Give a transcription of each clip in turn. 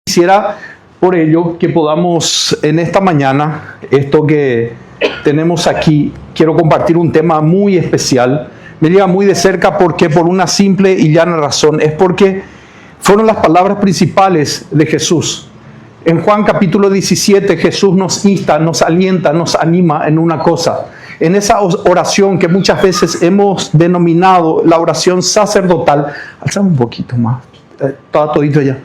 Quisiera por ello que podamos en esta mañana, esto que tenemos aquí, quiero compartir un tema muy especial. Me llega muy de cerca porque por una simple y llana razón, es porque fueron las palabras principales de Jesús. En Juan capítulo 17 Jesús nos insta, nos alienta, nos anima en una cosa. En esa oración que muchas veces hemos denominado la oración sacerdotal. Alzame un poquito más. Estaba todito ya.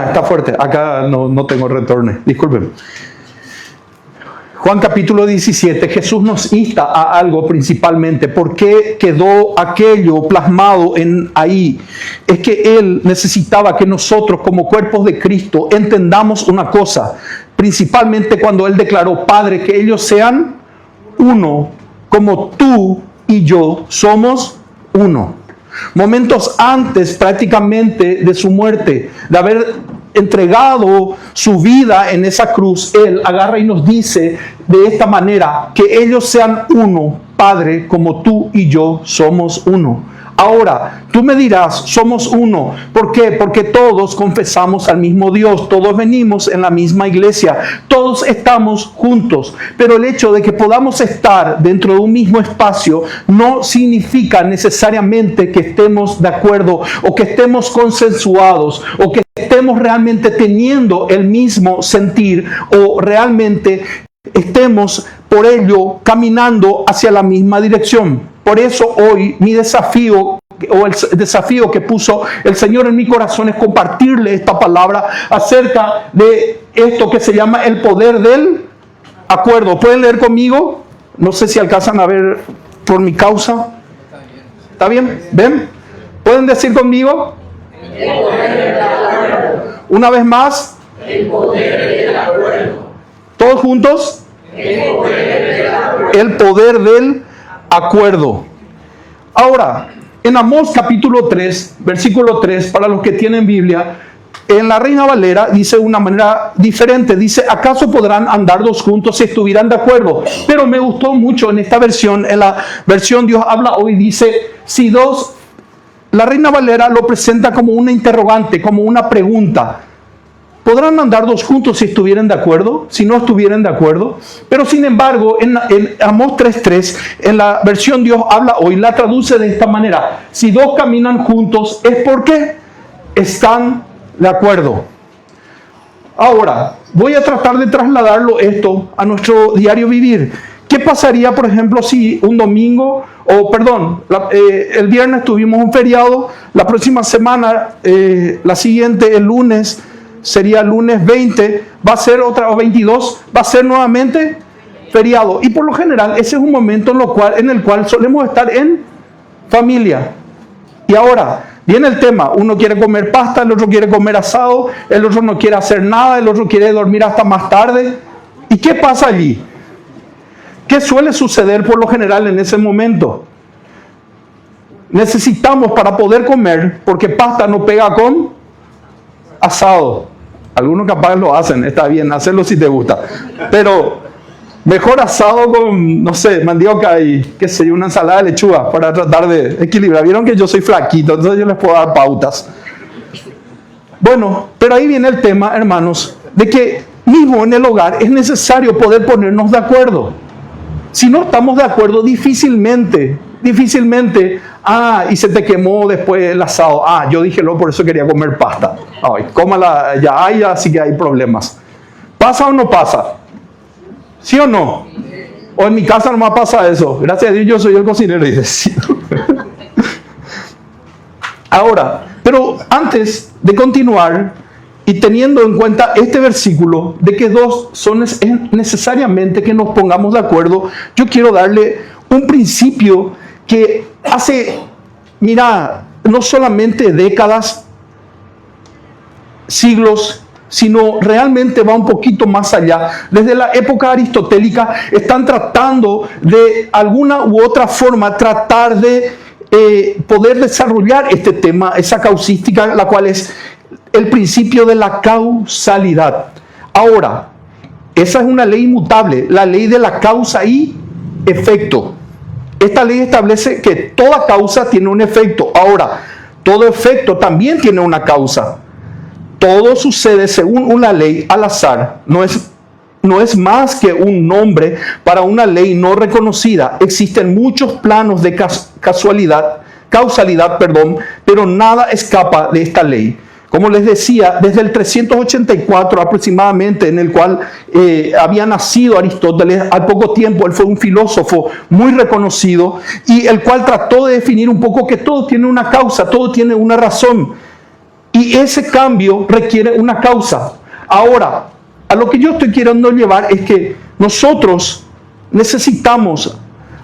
Está fuerte. Acá no tengo retorno. Disculpen. Juan capítulo 17, Jesús nos insta a algo principalmente. ¿Por qué quedó aquello plasmado ahí? Es que Él necesitaba que nosotros como cuerpos de Cristo entendamos una cosa. Principalmente cuando Él declaró, Padre, que ellos sean uno, como tú y yo somos uno. Momentos antes prácticamente de su muerte, de haber entregado su vida en esa cruz, Él agarra y nos dice de esta manera, que ellos sean uno, Padre, como tú y yo somos uno. Ahora, tú me dirás, somos uno. ¿Por qué? Porque todos confesamos al mismo Dios, todos venimos en la misma iglesia, todos estamos juntos. Pero el hecho de que podamos estar dentro de un mismo espacio no significa necesariamente que estemos de acuerdo o que estemos consensuados o que estemos realmente teniendo el mismo sentir o realmente estemos por ello caminando hacia la misma dirección. Por eso hoy mi desafío o el desafío que puso el Señor en mi corazón es compartirle esta palabra acerca de esto que se llama el poder del acuerdo. ¿Pueden leer conmigo? No sé si alcanzan a ver por mi causa. ¿Está bien? ¿Ven? ¿Pueden decir conmigo? El poder del acuerdo. Una vez más. El poder del acuerdo. ¿Todos juntos? El poder del acuerdo. El poder del acuerdo. Ahora, en Amós capítulo 3, versículo 3, para los que tienen Biblia, en la Reina Valera dice de una manera diferente. Dice, ¿acaso podrán andar dos juntos si estuvieran de acuerdo? Pero me gustó mucho en esta versión, en la versión Dios habla hoy, dice, si dos, la Reina Valera lo presenta como una interrogante, como una pregunta. ¿Podrán andar dos juntos si estuvieran de acuerdo? Si no estuvieran de acuerdo. Pero sin embargo, en Amós 3.3, en la versión Dios habla hoy, la traduce de esta manera. Si dos caminan juntos, es porque están de acuerdo. Ahora, voy a tratar de trasladarlo esto a nuestro diario vivir. ¿Qué pasaría, por ejemplo, si un domingo, el viernes tuvimos un feriado, la próxima semana, la siguiente, el lunes, sería el lunes 20, va a ser otra, o 22, va a ser nuevamente feriado. Y por lo general, ese es un momento en el cual solemos estar en familia. Y ahora, viene el tema, uno quiere comer pasta, el otro quiere comer asado, el otro no quiere hacer nada, el otro quiere dormir hasta más tarde. ¿Y qué pasa allí? ¿Qué suele suceder por lo general en ese momento? Necesitamos para poder comer, porque pasta no pega con asado. Algunos capaz lo hacen, está bien, hacerlo si te gusta. Pero mejor asado con, no sé, mandioca y qué sé yo, una ensalada de lechuga para tratar de equilibrar. Vieron que yo soy flaquito, entonces yo les puedo dar pautas. Bueno, pero ahí viene el tema, hermanos, de que mismo en el hogar es necesario poder ponernos de acuerdo. Si no estamos de acuerdo, difícilmente, y se te quemó después el asado. Yo dije, por eso quería comer pasta. Cómala, ya, así que hay problemas. ¿Pasa o no pasa? ¿Sí o no? O en mi casa nomás pasa eso. Gracias a Dios yo soy el cocinero. Y dice, sí. Ahora, pero antes de continuar, y teniendo en cuenta este versículo de que dos son necesariamente que nos pongamos de acuerdo, yo quiero darle un principio que hace, no solamente décadas, siglos, sino realmente va un poquito más allá. Desde la época aristotélica están tratando de alguna u otra forma tratar de poder desarrollar este tema, esa causística, la cual es el principio de la causalidad. Ahora, esa es una ley inmutable, la ley de la causa y efecto. Esta ley establece que toda causa tiene un efecto. Ahora, todo efecto también tiene una causa. todo sucede según una ley al azar. No es más que un nombre para una ley no reconocida. Existen muchos planos de causalidad, pero nada escapa de esta ley. Como les decía, desde el 384 aproximadamente, en el cual había nacido Aristóteles, al poco tiempo él fue un filósofo muy reconocido y el cual trató de definir un poco que todo tiene una causa, todo tiene una razón. Y ese cambio requiere una causa. Ahora, a lo que yo estoy queriendo llevar es que nosotros necesitamos,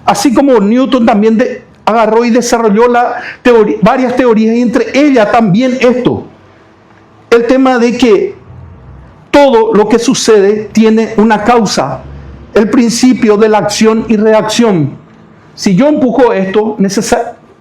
así como Newton también agarró y desarrolló varias teorías, y entre ellas también esto, el tema de que todo lo que sucede tiene una causa, el principio de la acción y reacción. Si yo empujo esto,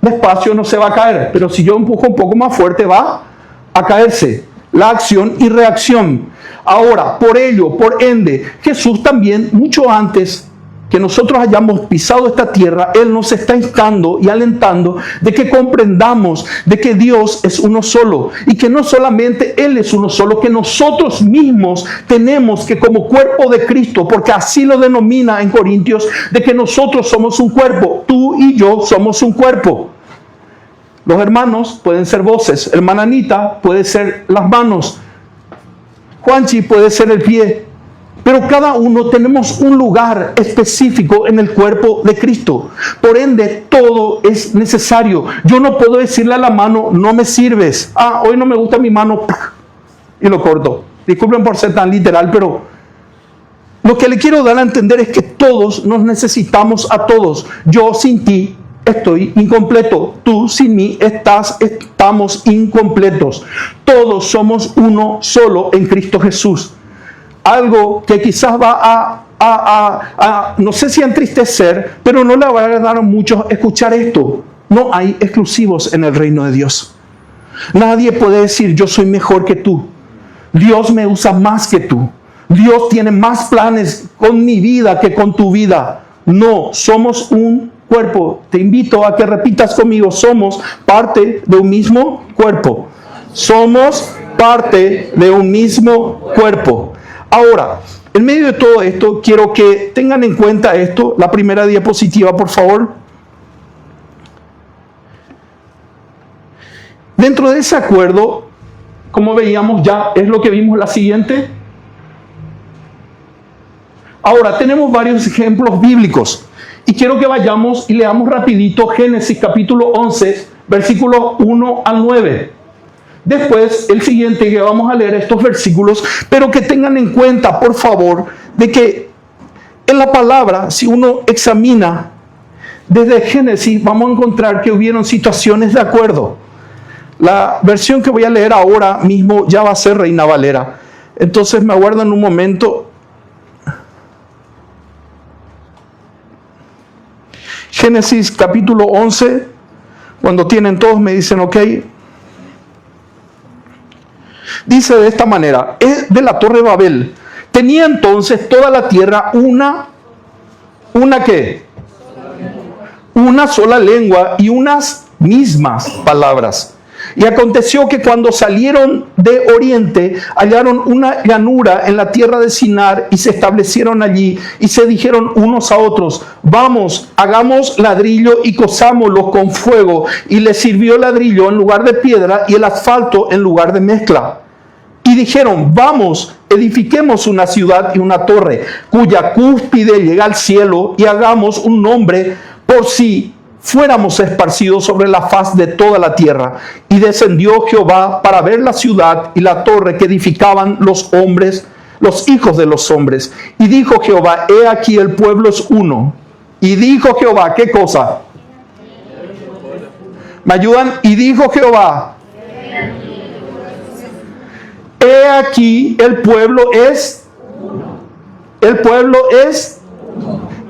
despacio no se va a caer, pero si yo empujo un poco más fuerte va a caerse. La acción y reacción. Ahora, por ello, por ende, Jesús también, mucho antes que nosotros hayamos pisado esta tierra, Él nos está instando y alentando de que comprendamos de que Dios es uno solo y que no solamente Él es uno solo, que nosotros mismos tenemos que como cuerpo de Cristo, porque así lo denomina en Corintios, de que nosotros somos un cuerpo, tú y yo somos un cuerpo. Los hermanos pueden ser voces, hermana Anita puede ser las manos, Juanchi puede ser el pie. Pero cada uno tenemos un lugar específico en el cuerpo de Cristo. Por ende, todo es necesario. Yo no puedo decirle a la mano, no me sirves. Hoy no me gusta mi mano, y lo corto. Disculpen por ser tan literal, pero lo que le quiero dar a entender es que todos nos necesitamos a todos. Yo sin ti estoy incompleto. Tú sin mí estamos incompletos. Todos somos uno solo en Cristo Jesús. Algo que quizás va no sé si a entristecer, pero no le va a agradar a muchos escuchar esto. No hay exclusivos en el reino de Dios. Nadie puede decir yo soy mejor que tú. Dios me usa más que tú. Dios tiene más planes con mi vida que con tu vida. No, somos un cuerpo. Te invito a que repitas conmigo, somos parte de un mismo cuerpo. Somos parte de un mismo cuerpo. Ahora, en medio de todo esto, quiero que tengan en cuenta esto. La primera diapositiva, por favor. Dentro de ese acuerdo, como veíamos ya, es lo que vimos la siguiente. Ahora, tenemos varios ejemplos bíblicos. Y quiero que vayamos y leamos rapidito Génesis capítulo 11, versículos 1 al 9. Después, el siguiente que vamos a leer estos versículos, pero que tengan en cuenta, por favor, de que en la palabra, si uno examina desde Génesis, vamos a encontrar que hubieron situaciones de acuerdo. La versión que voy a leer ahora mismo ya va a ser Reina Valera. Entonces me aguardan un momento. Génesis capítulo 11, cuando tienen todos me dicen ok. Dice de esta manera, es de la Torre de Babel. Tenía entonces toda la tierra una ¿qué? Una sola lengua y unas mismas palabras. Y aconteció que cuando salieron de oriente, hallaron una llanura en la tierra de Sinar y se establecieron allí y se dijeron unos a otros, vamos, hagamos ladrillo y cozámoslo con fuego. Y les sirvió ladrillo en lugar de piedra y el asfalto en lugar de mezcla. Y dijeron, vamos, edifiquemos una ciudad y una torre, cuya cúspide llega al cielo, y hagamos un nombre por si fuéramos esparcidos sobre la faz de toda la tierra. Y descendió Jehová para ver la ciudad y la torre que edificaban los hombres, los hijos de los hombres. Y dijo Jehová, he aquí el pueblo es uno. Y dijo Jehová, ¿qué cosa? ¿Me ayudan? Y dijo Jehová, he aquí el pueblo es,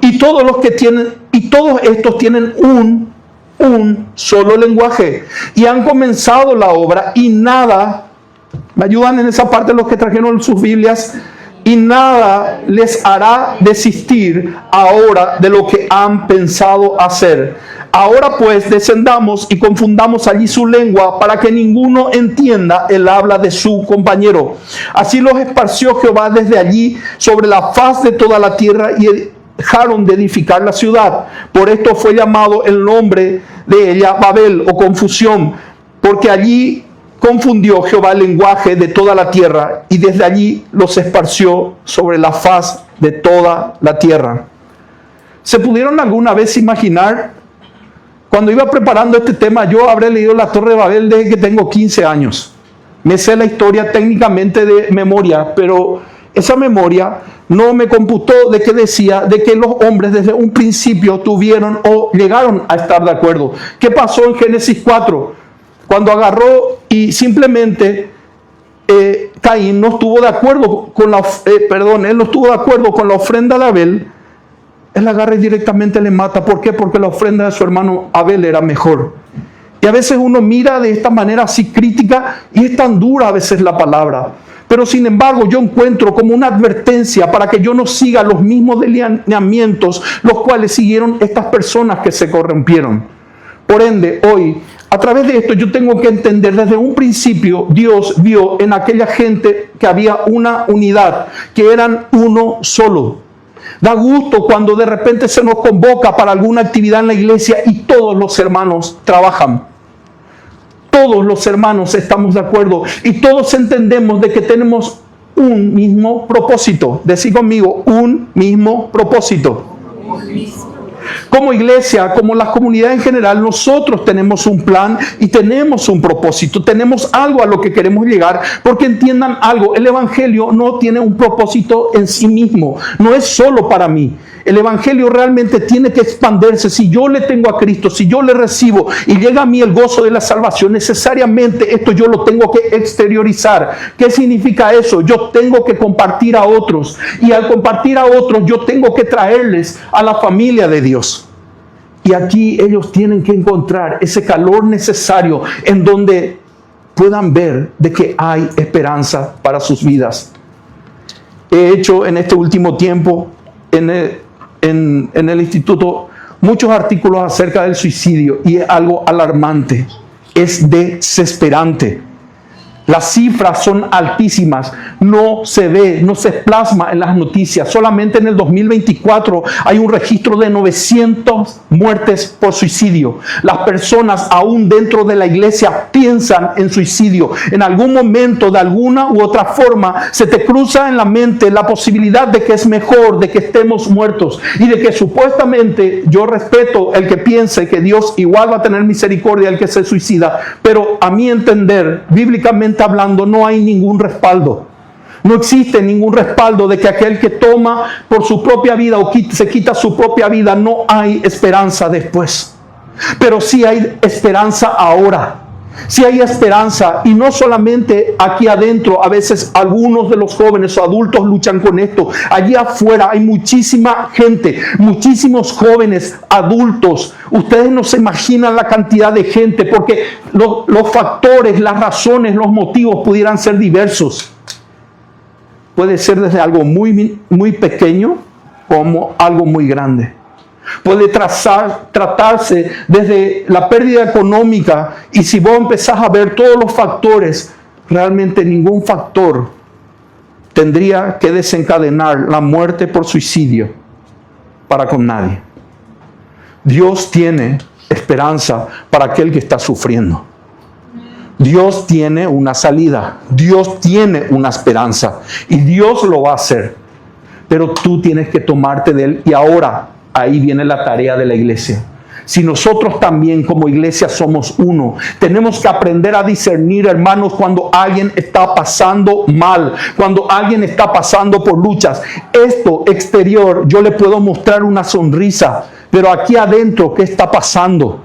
y todos los que tienen, y todos estos tienen un solo lenguaje, y han comenzado la obra, y nada, ¿me ayudan en esa parte los que trajeron sus Biblias? Y nada les hará desistir ahora de lo que han pensado hacer. Ahora pues descendamos y confundamos allí su lengua para que ninguno entienda el habla de su compañero. Así los esparció Jehová desde allí sobre la faz de toda la tierra y dejaron de edificar la ciudad. Por esto fue llamado el nombre de ella Babel o confusión, porque allí confundió Jehová el lenguaje de toda la tierra y desde allí los esparció sobre la faz de toda la tierra. ¿Se pudieron alguna vez imaginar? Cuando iba preparando este tema, yo habré leído la Torre de Babel desde que tengo 15 años. Me sé la historia técnicamente de memoria, pero esa memoria no me computó de que decía de que los hombres desde un principio tuvieron o llegaron a estar de acuerdo. ¿Qué pasó en Génesis 4? Cuando agarró y simplemente Caín no estuvo de acuerdo con él no estuvo de acuerdo con la ofrenda de Abel. Él agarra y directamente le mata. ¿Por qué? Porque la ofrenda de su hermano Abel era mejor. Y a veces uno mira de esta manera así crítica y es tan dura a veces la palabra. Pero sin embargo yo encuentro como una advertencia para que yo no siga los mismos lineamientos los cuales siguieron estas personas que se corrompieron. Por ende, hoy, a través de esto yo tengo que entender desde un principio Dios vio en aquella gente que había una unidad, que eran uno solo. Da gusto cuando de repente se nos convoca para alguna actividad en la iglesia y todos los hermanos trabajan. Todos los hermanos estamos de acuerdo y todos entendemos de que tenemos un mismo propósito. Decí conmigo, un mismo propósito. Como iglesia, como la comunidad en general, nosotros tenemos un plan y tenemos un propósito, tenemos algo a lo que queremos llegar, porque entiendan algo, el evangelio no tiene un propósito en sí mismo, no es solo para mí. El evangelio realmente tiene que expandirse. Si yo le tengo a Cristo, si yo le recibo y llega a mí el gozo de la salvación, necesariamente esto yo lo tengo que exteriorizar. ¿Qué significa eso? Yo tengo que compartir a otros y al compartir a otros yo tengo que traerles a la familia de Dios. Y aquí ellos tienen que encontrar ese calor necesario en donde puedan ver de que hay esperanza para sus vidas. He hecho en este último tiempo en el instituto muchos artículos acerca del suicidio y es algo alarmante, es desesperante. Las cifras son altísimas, no se ve, no se plasma en las noticias. Solamente en el 2024 hay un registro de 900 muertes por suicidio. Las personas aún dentro de la iglesia piensan en suicidio. En algún momento, de alguna u otra forma, se te cruza en la mente la posibilidad de que es mejor, de que estemos muertos y de que supuestamente, yo respeto el que piense que Dios igual va a tener misericordia del que se suicida, pero a mi entender, bíblicamente hablando, no hay ningún respaldo. No existe ningún respaldo de que aquel que toma por su propia vida o se quita su propia vida, no hay esperanza después. Pero sí hay esperanza ahora. Sí hay esperanza, y no solamente aquí adentro. A veces algunos de los jóvenes o adultos luchan con esto. Allí afuera hay muchísima gente, muchísimos jóvenes, adultos. Ustedes no se imaginan la cantidad de gente, porque los factores, las razones, los motivos pudieran ser diversos. Puede ser desde algo muy, muy pequeño como algo muy grande. Puede tratarse desde la pérdida económica, y si vos empezás a ver todos los factores, realmente ningún factor tendría que desencadenar la muerte por suicidio para con nadie. Dios tiene esperanza para aquel que está sufriendo. Dios tiene una salida, Dios tiene una esperanza y Dios lo va a hacer, pero tú tienes que tomarte de él. Y ahora ahí viene la tarea de la iglesia. Si nosotros también como iglesia somos uno, tenemos que aprender a discernir, hermanos, cuando alguien está pasando mal, cuando alguien está pasando por luchas. Esto exterior yo le puedo mostrar una sonrisa, pero aquí adentro, ¿qué está pasando?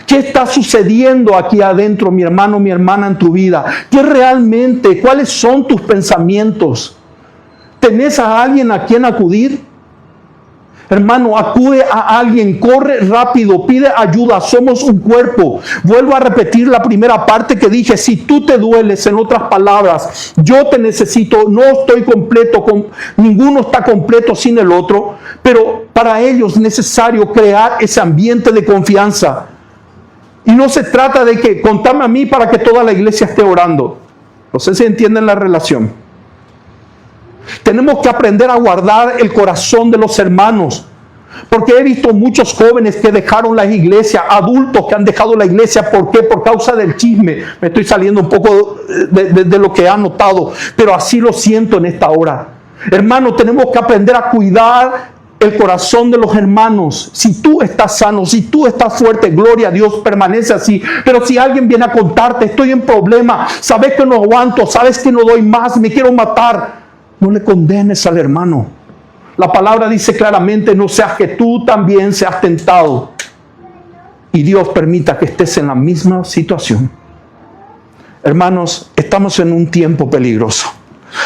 ¿Qué está sucediendo aquí adentro, mi hermano, mi hermana, en tu vida? ¿Qué realmente, cuáles son tus pensamientos? ¿Tenés a alguien a quien acudir? Hermano, acude a alguien, corre rápido, pide ayuda, somos un cuerpo. Vuelvo a repetir la primera parte que dije, si tú te dueles, en otras palabras, yo te necesito, no estoy completo, ninguno está completo sin el otro, pero para ello es necesario crear ese ambiente de confianza. Y no se trata de que contame a mí para que toda la iglesia esté orando. No sé si entienden la relación. Tenemos que aprender a guardar el corazón de los hermanos. Porque he visto muchos jóvenes que dejaron la iglesia, adultos que han dejado la iglesia. ¿Por qué? Por causa del chisme. Me estoy saliendo un poco de lo que he notado, pero así lo siento en esta hora. Hermano, tenemos que aprender a cuidar el corazón de los hermanos. Si tú estás sano, si tú estás fuerte, gloria a Dios, permanece así. Pero si alguien viene a contarte, estoy en problema, sabes que no aguanto, sabes que no doy más, me quiero matar, no le condenes al hermano. La palabra dice claramente, no seas que tú también seas tentado y Dios permita que estés en la misma situación. Hermanos, estamos en un tiempo peligroso.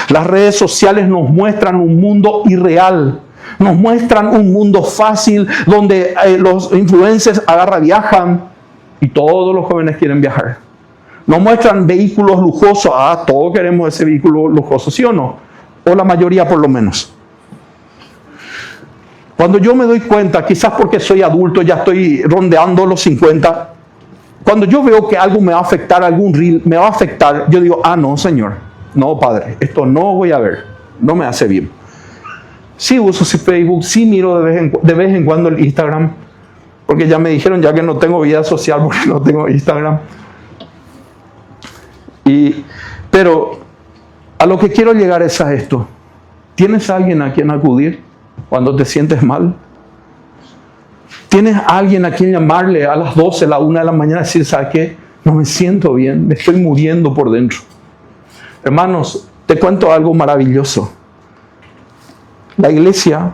Las redes sociales nos muestran un mundo irreal. Nos muestran un mundo fácil donde los influencers viajan y todos los jóvenes quieren viajar. Nos muestran vehículos lujosos. Todos queremos ese vehículo lujoso, ¿sí o no? O la mayoría por lo menos. Cuando yo me doy cuenta, quizás porque soy adulto, ya estoy rondeando los 50, cuando yo veo que algo me va a afectar, algún reel me va a afectar, yo digo, no Señor, no Padre, esto no voy a ver, no me hace bien. Sí uso Facebook, sí miro de vez en cuando el Instagram, porque ya me dijeron ya que no tengo vida social porque no tengo Instagram. Pero a lo que quiero llegar es a esto. ¿Tienes alguien a quien acudir cuando te sientes mal? ¿Tienes alguien a quien llamarle a las 12, a la 1 de la mañana y decir, ¿sabes qué? No me siento bien, me estoy muriendo por dentro. Hermanos, te cuento algo maravilloso. La iglesia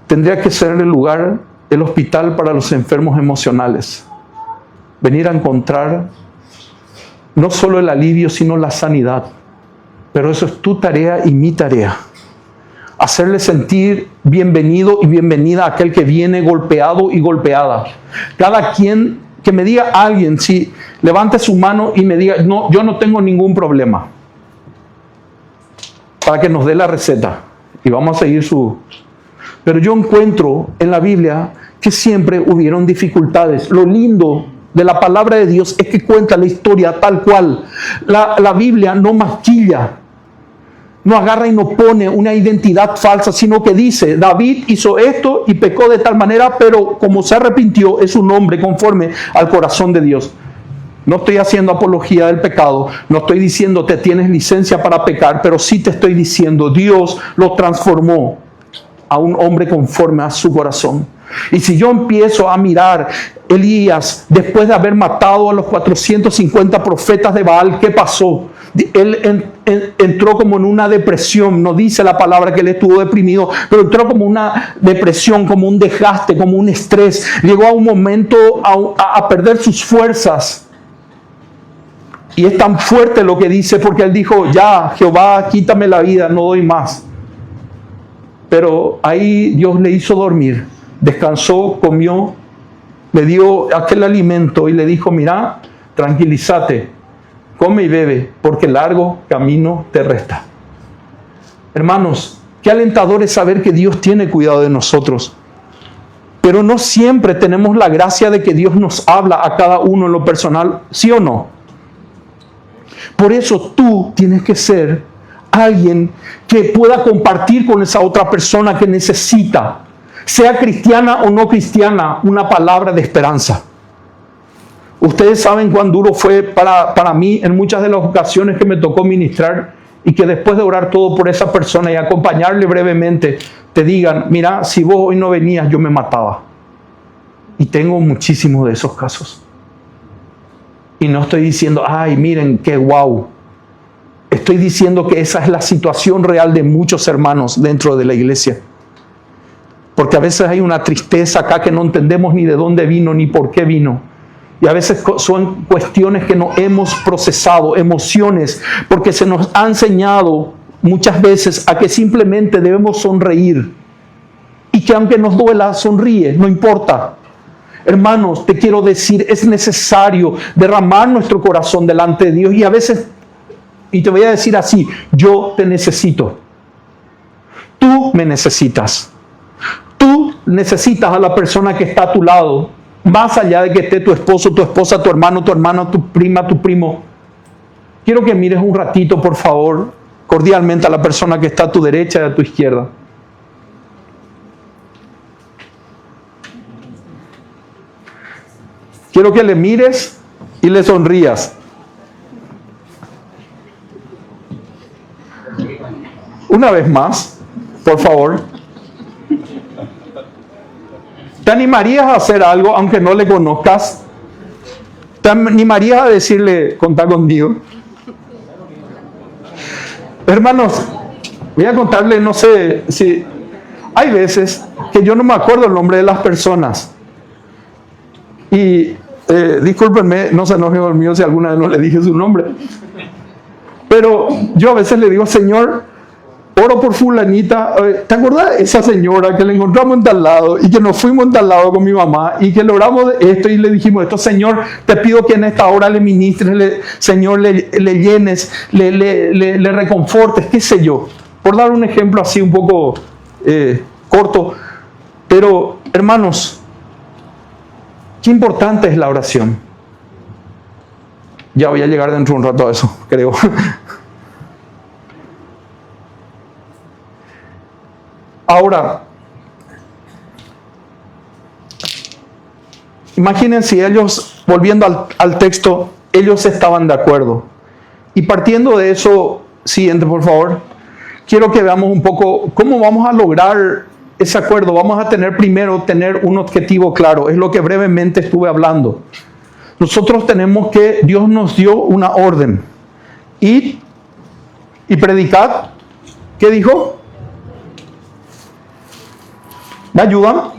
tendría que ser el lugar, el hospital para los enfermos emocionales. Venir a encontrar no solo el alivio, sino la sanidad. Pero eso es tu tarea y mi tarea. Hacerle sentir bienvenido y bienvenida a aquel que viene golpeado y golpeada. Cada quien, que me diga alguien, si levante su mano y me diga, no, yo no tengo ningún problema. Para que nos dé la receta. Y vamos a seguir su... Pero yo encuentro en la Biblia que siempre hubieron dificultades. Lo lindo de la palabra de Dios es que cuenta la historia tal cual. La Biblia no maquilla, no agarra y no pone una identidad falsa, sino que dice, David hizo esto y pecó de tal manera, pero como se arrepintió, es un hombre conforme al corazón de Dios. No estoy haciendo apología del pecado, no estoy diciendo que tienes licencia para pecar, pero sí te estoy diciendo, Dios lo transformó a un hombre conforme a su corazón. Y si yo empiezo a mirar Elías, después de haber matado a los 450 profetas de Baal, ¿qué pasó? Él entró como en una depresión, no dice la palabra que él estuvo deprimido, pero entró como una depresión, como un desgaste, como un estrés. Llegó a un momento a perder sus fuerzas. Y es tan fuerte lo que dice, porque él dijo, ya, Jehová, quítame la vida, no doy más. Pero ahí Dios le hizo dormir, descansó, comió, le dio aquel alimento y le dijo, mira, tranquilízate, come y bebe, porque largo camino te resta. Hermanos, qué alentador es saber que Dios tiene cuidado de nosotros. Pero no siempre tenemos la gracia de que Dios nos habla a cada uno en lo personal, ¿sí o no? Por eso tú tienes que ser alguien que pueda compartir con esa otra persona que necesita, sea cristiana o no cristiana, una palabra de esperanza. Ustedes saben cuán duro fue para mí en muchas de las ocasiones que me tocó ministrar y que después de orar todo por esa persona y acompañarle brevemente, te digan, mira, si vos hoy no venías, yo me mataba. Y tengo muchísimos de esos casos. Y no estoy diciendo, ay, miren, qué guau. Estoy diciendo que esa es la situación real de muchos hermanos dentro de la iglesia. Porque a veces hay una tristeza acá que no entendemos ni de dónde vino, ni por qué vino. Y a veces son cuestiones que no hemos procesado, emociones, porque se nos ha enseñado muchas veces a que simplemente debemos sonreír. Y que aunque nos duela, sonríe, no importa. Hermanos, te quiero decir, es necesario derramar nuestro corazón delante de Dios. Y a veces, y te voy a decir así, yo te necesito. Tú me necesitas. Tú necesitas a la persona que está a tu lado. Más allá de que esté tu esposo, tu esposa, tu hermano, tu prima, tu primo. Quiero que mires un ratito, por favor, cordialmente a la persona que está a tu derecha y a tu izquierda. Quiero que le mires y le sonrías. Una vez más, por favor. ¿Te animarías a hacer algo aunque no le conozcas? ¿Te animarías a decirle, contá conmigo? Hermanos, voy a contarle, no sé si... Hay veces que yo no me acuerdo el nombre de las personas. Y discúlpenme, no se enoje conmigo si alguna vez no le dije su nombre. Pero yo a veces le digo, Señor, oro por fulanita. ¿Te acuerdas de esa señora que le encontramos en tal lado y que nos fuimos en tal lado con mi mamá y que logramos esto y le dijimos esto? Señor, te pido que en esta hora le ministres, Señor, le llenes, le reconfortes, qué sé yo. Por dar un ejemplo así un poco corto. Pero, hermanos, qué importante es la oración. Ya voy a llegar dentro de un rato a eso, creo. Ahora, imaginen si ellos, volviendo al texto, ellos estaban de acuerdo. Y partiendo de eso, siguiente por favor, quiero que veamos un poco cómo vamos a lograr ese acuerdo. Vamos a primero tener un objetivo claro, es lo que brevemente estuve hablando. Nosotros tenemos que, Dios nos dio una orden. Id y predicad. ¿Qué dijo? ¿Me ayudan?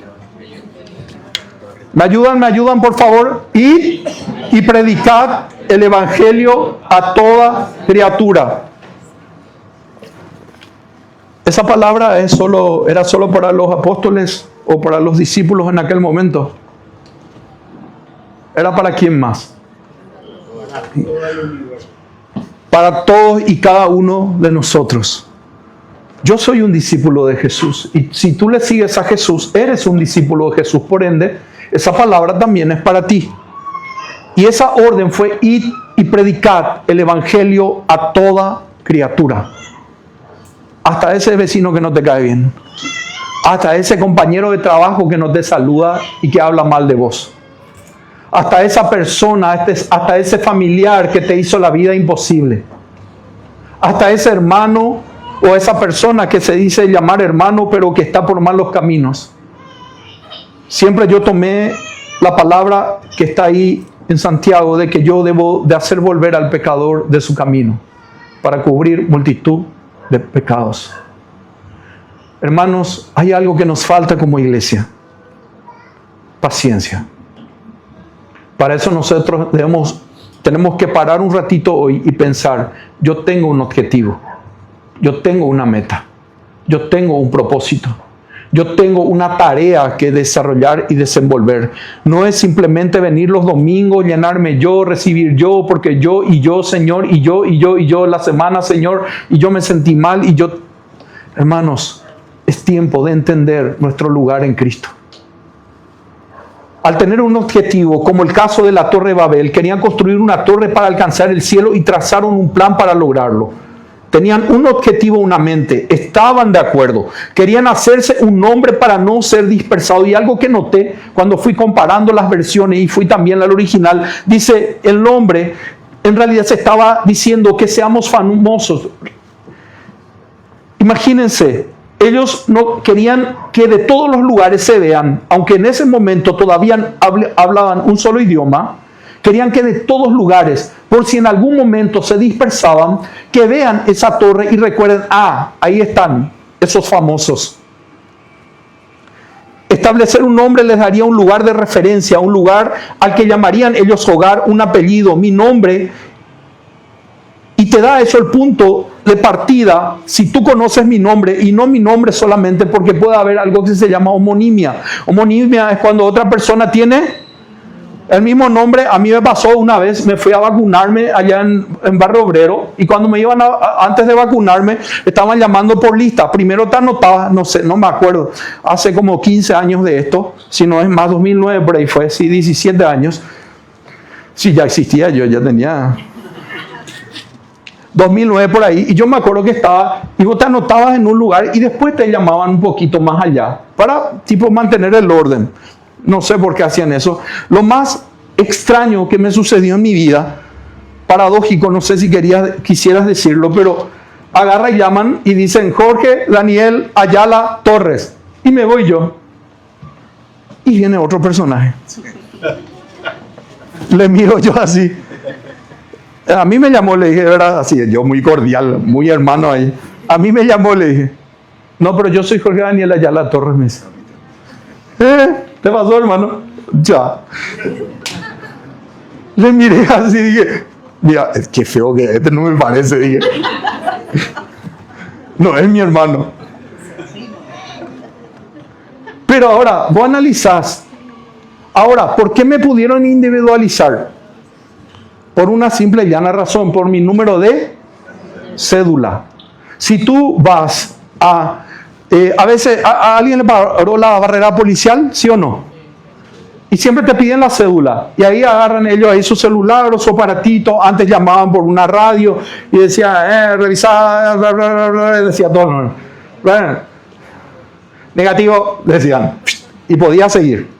¿Me ayudan por favor? Id y predicad el evangelio a toda criatura. Esa palabra era solo para los apóstoles o para los discípulos en aquel momento. ¿Era para quién más? Para todos y cada uno de nosotros. Yo soy un discípulo de Jesús. Y si tú le sigues a Jesús, eres un discípulo de Jesús. Por ende, esa palabra también es para ti. Y esa orden fue id y predicad el evangelio a toda criatura. Hasta ese vecino que no te cae bien. Hasta ese compañero de trabajo que no te saluda y que habla mal de vos. Hasta esa persona, hasta ese familiar que te hizo la vida imposible. Hasta ese hermano o esa persona que se dice llamar hermano, pero que está por malos caminos. Siempre yo tomé la palabra que está ahí en Santiago, de que yo debo de hacer volver al pecador de su camino, para cubrir multitud de pecados. Hermanos, hay algo que nos falta como iglesia. Paciencia. Para eso nosotros tenemos que parar un ratito hoy y pensar, yo tengo un objetivo. Yo tengo una meta, yo tengo un propósito, yo tengo una tarea que desarrollar y desenvolver. No es simplemente venir los domingos, llenarme yo, recibir yo, porque yo y yo, Señor, y yo, la semana, Señor, y yo me sentí mal y yo... Hermanos, es tiempo de entender nuestro lugar en Cristo. Al tener un objetivo, como el caso de la Torre de Babel, querían construir una torre para alcanzar el cielo y trazaron un plan para lograrlo. Tenían un objetivo, una mente, estaban de acuerdo, querían hacerse un nombre para no ser dispersados. Y algo que noté cuando fui comparando las versiones y fui también al original, dice el nombre, en realidad se estaba diciendo que seamos famosos. Imagínense, ellos no querían que de todos los lugares se vean, aunque en ese momento todavía hablaban un solo idioma. Querían que de todos lugares, por si en algún momento se dispersaban, que vean esa torre y recuerden, ahí están esos famosos. Establecer un nombre les daría un lugar de referencia, un lugar al que llamarían ellos hogar, un apellido, mi nombre. Y te da eso el punto de partida, si tú conoces mi nombre, y no mi nombre solamente, porque puede haber algo que se llama homonimia. Homonimia es cuando otra persona tiene el mismo nombre. A mí me pasó una vez, me fui a vacunarme allá en Barrio Obrero, y cuando me iban antes de vacunarme, estaban llamando por lista. Primero te anotabas, no sé, no me acuerdo, hace como 15 años de esto, si no es más, 2009 por ahí fue, sí, 17 años. Sí, ya existía, yo ya tenía 2009 por ahí, y yo me acuerdo que estaba, y vos te anotabas en un lugar y después te llamaban un poquito más allá, para tipo mantener el orden. No sé por qué hacían eso. Lo más extraño que me sucedió en mi vida, paradójico, no sé si quisieras decirlo, pero agarra y llaman y dicen Jorge Daniel Ayala Torres, y me voy yo, y viene otro personaje. Le miro yo así. A mí me llamó, le dije, ¿verdad? Así, yo muy cordial, muy hermano ahí. A mí me llamó, le dije, no, pero yo soy Jorge Daniel Ayala Torres. Me dice, ¿te pasó, hermano? Ya. Le miré así, dije, mira, qué feo que este no me parece, dije. No, es mi hermano. Pero ahora, vos analizás. Ahora, ¿por qué me pudieron individualizar? Por una simple y llana razón, por mi número de cédula. Si tú vas a veces a alguien le paró la barrera policial, ¿sí o no? Y siempre te piden la cédula, y ahí agarran ellos ahí su celular o su aparatito. Antes llamaban por una radio y decía, revisar, bla, bla, bla, bla, decía todo, negativo, decían, y podía seguir.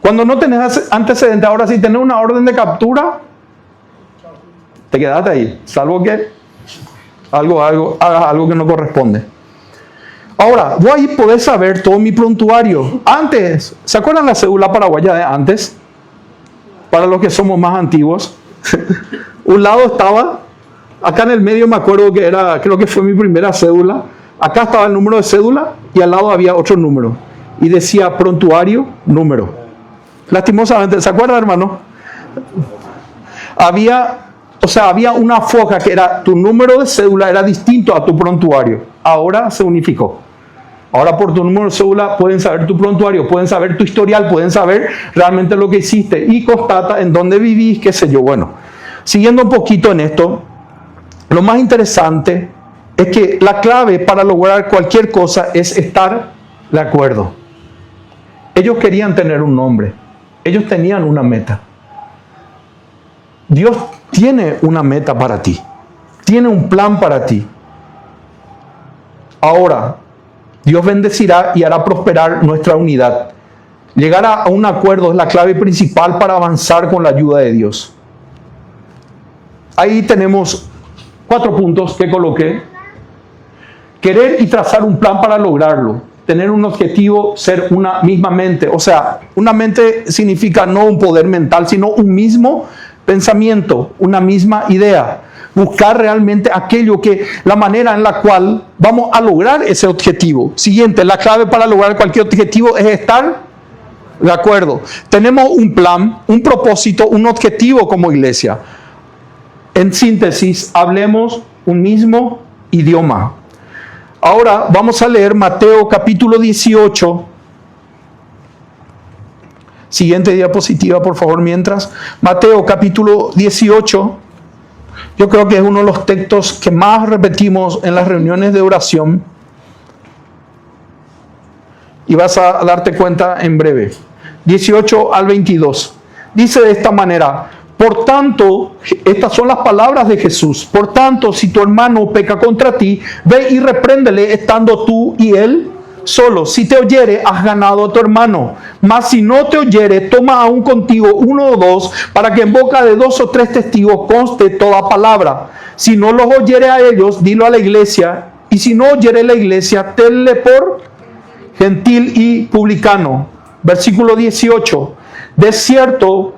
Cuando no tenés antecedentes, ahora si tenés una orden de captura, te quedaste ahí, salvo que hagas algo que no corresponde. Ahora, vos ahí podés saber todo mi prontuario. Antes, ¿se acuerdan la cédula paraguaya de antes? Para los que somos más antiguos. Un lado estaba, acá en el medio me acuerdo que era, creo que fue mi primera cédula. Acá estaba el número de cédula y al lado había otro número. Y decía prontuario, número. Lastimosamente, ¿se acuerdan, hermano? Había una foja que era tu número de cédula, era distinto a tu prontuario. Ahora se unificó. Ahora por tu número de cédula pueden saber tu prontuario, pueden saber tu historial, pueden saber realmente lo que hiciste y constata en dónde vivís, qué sé yo. Bueno, siguiendo un poquito en esto, lo más interesante es que la clave para lograr cualquier cosa es estar de acuerdo. Ellos querían tener un nombre, ellos tenían una meta. Dios tiene una meta para ti, tiene un plan para ti. Ahora, Dios bendecirá y hará prosperar nuestra unidad. Llegar a un acuerdo es la clave principal para avanzar con la ayuda de Dios. Ahí tenemos 4 puntos que coloqué. Querer y trazar un plan para lograrlo. Tener un objetivo, ser una misma mente. O sea, una mente significa no un poder mental, sino un mismo pensamiento, una misma idea. Buscar realmente aquello que, la manera en la cual vamos a lograr ese objetivo. Siguiente, la clave para lograr cualquier objetivo es estar de acuerdo. Tenemos un plan, un propósito, un objetivo como iglesia. En síntesis, hablemos un mismo idioma. Ahora vamos a leer Mateo capítulo 18. Siguiente diapositiva, por favor, mientras. Mateo capítulo 18. Yo creo que es uno de los textos que más repetimos en las reuniones de oración. Y vas a darte cuenta en breve. 18 al 22. Dice de esta manera: por tanto, estas son las palabras de Jesús. Por tanto, si tu hermano peca contra ti, ve y repréndele estando tú y él solo. Si te oyere, has ganado a tu hermano. Mas si no te oyere, toma aún contigo 1 o 2, para que en boca de 2 o 3 testigos conste toda palabra. Si no los oyere a ellos, dilo a la iglesia. Y si no oyere la iglesia, tenle por gentil y publicano. Versículo 18. De cierto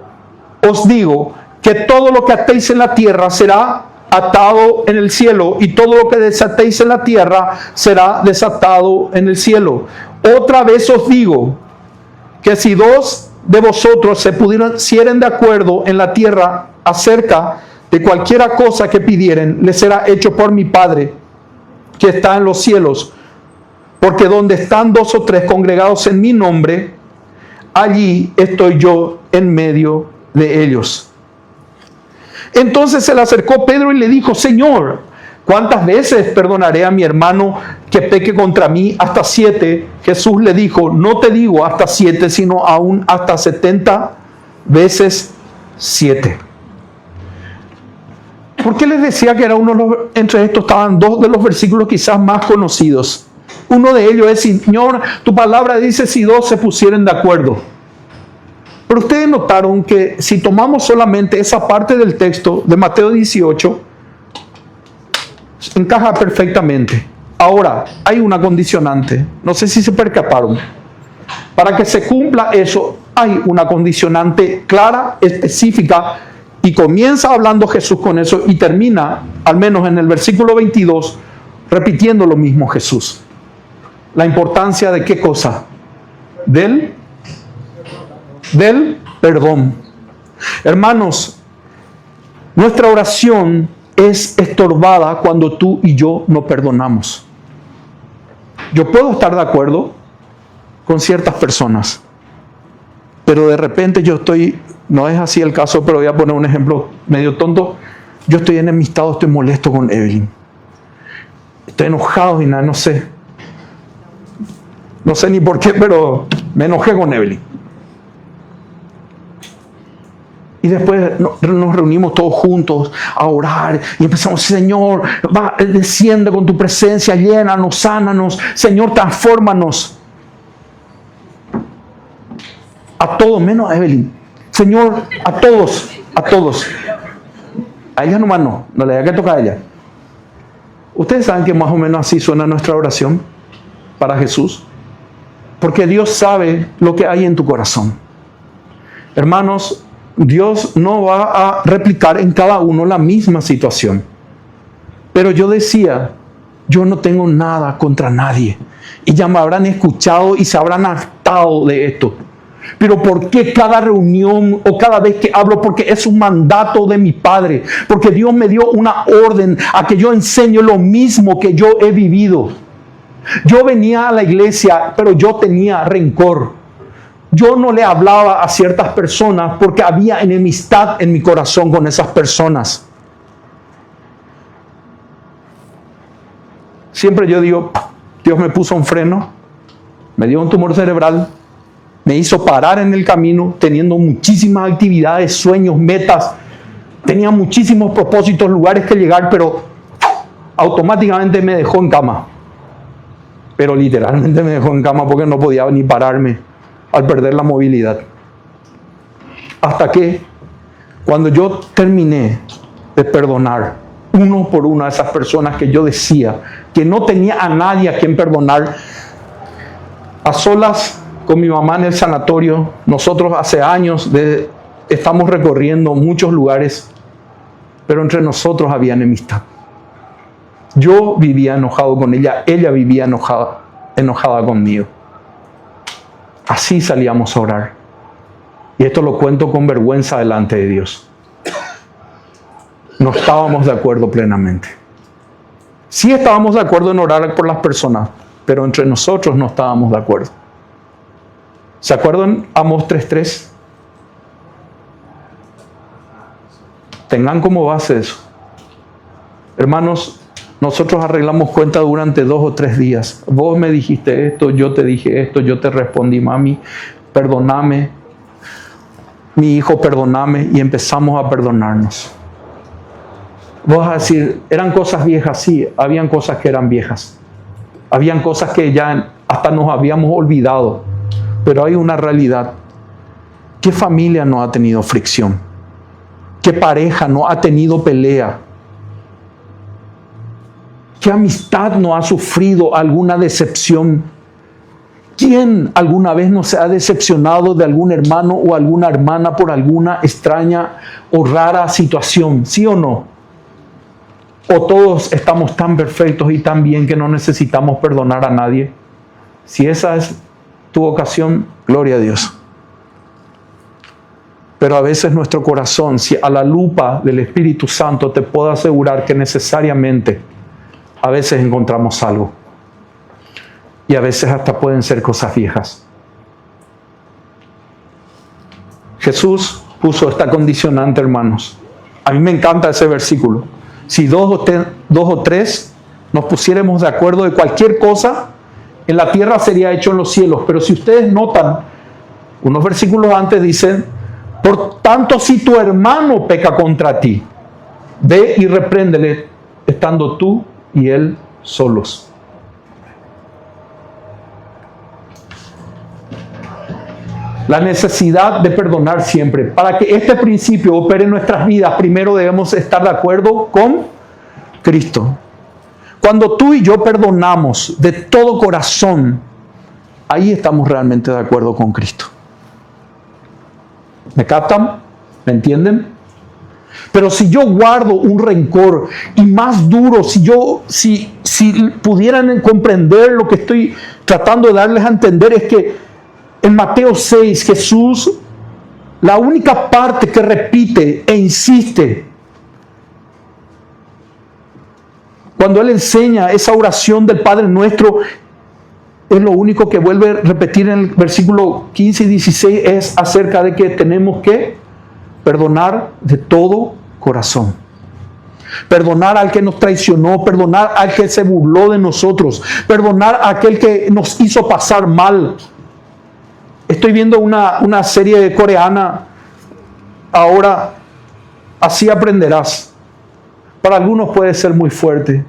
os digo que todo lo que atéis en la tierra será atado en el cielo, y todo lo que desatéis en la tierra será desatado en el cielo. Otra vez os digo que si 2 de vosotros se pusieren de acuerdo en la tierra acerca de cualquiera cosa que pidieren, les será hecho por mi Padre que está en los cielos. Porque donde están 2 o 3 congregados en mi nombre, allí estoy yo en medio de ellos. Entonces se le acercó Pedro y le dijo: Señor, ¿cuántas veces perdonaré a mi hermano que peque contra mí? ¿Hasta 7? Jesús le dijo: no te digo hasta 7, sino aún hasta 70 veces 7. ¿Por qué les decía que era uno de los, entre estos estaban 2 de los versículos quizás más conocidos? Uno de ellos es: Señor, tu palabra dice si 2 se pusieren de acuerdo. Pero ustedes notaron que si tomamos solamente esa parte del texto de Mateo 18, encaja perfectamente. Ahora, hay una condicionante. No sé si se percataron. Para que se cumpla eso, hay una condicionante clara, específica, y comienza hablando Jesús con eso y termina, al menos en el versículo 22, repitiendo lo mismo Jesús. La importancia de ¿qué cosa? Del perdón. Hermanos, nuestra oración es estorbada cuando tú y yo no perdonamos. Yo puedo estar de acuerdo con ciertas personas, pero de repente yo estoy, no es así el caso, pero voy a poner un ejemplo medio tonto. Yo estoy enemistado, estoy molesto con Evelyn. Estoy enojado y nada, no sé. No sé ni por qué, pero me enojé con Evelyn. Y después nos reunimos todos juntos a orar y empezamos: Señor, desciende con tu presencia, llénanos, sánanos, Señor, transfórmanos. A todos, menos a Evelyn. Señor, a todos. A ella nomás no le da que tocar a ella. Ustedes saben que más o menos así suena nuestra oración para Jesús. Porque Dios sabe lo que hay en tu corazón. Hermanos, Dios no va a replicar en cada uno la misma situación. Pero yo decía, yo no tengo nada contra nadie. Y ya me habrán escuchado y se habrán hartado de esto. Pero ¿por qué cada reunión o cada vez que hablo? Porque es un mandato de mi Padre. Porque Dios me dio una orden a que yo enseñe lo mismo que yo he vivido. Yo venía a la iglesia, pero yo tenía rencor. Yo no le hablaba a ciertas personas porque había enemistad en mi corazón con esas personas. Siempre yo digo, Dios me puso un freno, me dio un tumor cerebral, me hizo parar en el camino, teniendo muchísimas actividades, sueños, metas. Tenía muchísimos propósitos, lugares que llegar, pero automáticamente me dejó en cama. Pero literalmente me dejó en cama porque no podía ni pararme al perder la movilidad. Hasta que, cuando yo terminé de perdonar uno por uno a esas personas que yo decía que no tenía a nadie a quien perdonar, a solas con mi mamá en el sanatorio, nosotros hace años estamos recorriendo muchos lugares, pero entre nosotros había enemistad. Yo vivía enojado con ella, ella vivía enojada conmigo. Así salíamos a orar. Y esto lo cuento con vergüenza delante de Dios. No estábamos de acuerdo plenamente. Sí estábamos de acuerdo en orar por las personas, pero entre nosotros no estábamos de acuerdo. ¿Se acuerdan Amós 3:3? Tengan como base eso. Hermanos, nosotros arreglamos cuenta durante 2 o 3 días. Vos me dijiste esto, yo te dije esto, yo te respondí, mami, perdóname. Mi hijo, perdóname. Y empezamos a perdonarnos. Vos vas a decir, ¿eran cosas viejas? Sí, habían cosas que eran viejas. Habían cosas que ya hasta nos habíamos olvidado. Pero hay una realidad. ¿Qué familia no ha tenido fricción? ¿Qué pareja no ha tenido pelea? ¿Qué amistad no ha sufrido alguna decepción? ¿Quién alguna vez no se ha decepcionado de algún hermano o alguna hermana por alguna extraña o rara situación? ¿Sí o no? ¿O todos estamos tan perfectos y tan bien que no necesitamos perdonar a nadie? Si esa es tu ocasión, gloria a Dios. Pero a veces nuestro corazón, si a la lupa del Espíritu Santo, te puedo asegurar que necesariamente a veces encontramos algo. Y a veces hasta pueden ser cosas viejas. Jesús puso esta condicionante, hermanos. A mí me encanta ese versículo. Si dos o tres nos pusiéramos de acuerdo de cualquier cosa, en la tierra sería hecho en los cielos. Pero si ustedes notan, unos versículos antes dicen: por tanto, si tu hermano peca contra ti, ve y repréndele, estando tú y él solos. La necesidad de perdonar siempre. Para que este principio opere en nuestras vidas, primero debemos estar de acuerdo con Cristo. Cuando tú y yo perdonamos de todo corazón, ahí estamos realmente de acuerdo con Cristo. ¿Me captan? ¿Me entienden? Pero si yo guardo un rencor, y más duro, si pudieran comprender lo que estoy tratando de darles a entender, es que en Mateo 6, Jesús, la única parte que repite e insiste, cuando Él enseña esa oración del Padre Nuestro, es lo único que vuelve a repetir en el versículo 15 y 16, es acerca de que tenemos que perdonar de todo corazón. Perdonar al que nos traicionó, perdonar al que se burló de nosotros, perdonar a aquel que nos hizo pasar mal. Estoy viendo una serie coreana ahora, Así Aprenderás. Para algunos puede ser muy fuerte,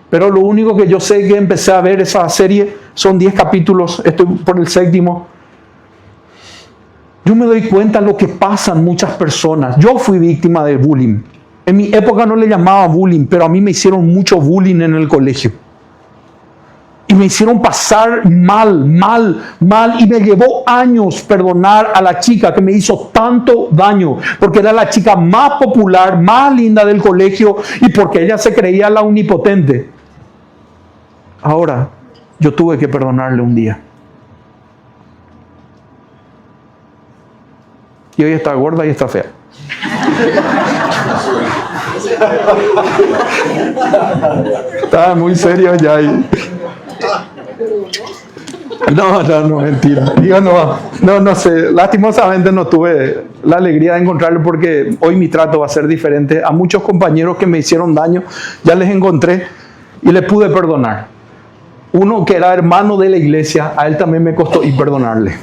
pero lo único que yo sé que empecé a ver esa serie, son 10 capítulos, estoy por el 7º. Yo me doy cuenta de lo que pasan muchas personas. Yo fui víctima de bullying. En mi época no le llamaba bullying, pero a mí me hicieron mucho bullying en el colegio. Y me hicieron pasar mal, y me llevó años perdonar a la chica que me hizo tanto daño, porque era la chica más popular, más linda del colegio, y porque ella se creía la omnipotente. Ahora, yo tuve que perdonarle un día. Y hoy está gorda y está fea. Estaba muy serio ya ahí. No, mentira. Digo, no sé. Lastimosamente no tuve la alegría de encontrarlo, porque hoy mi trato va a ser diferente. A muchos compañeros que me hicieron daño, ya les encontré y les pude perdonar. Uno que era hermano de la iglesia, a él también me costó ir perdonarle.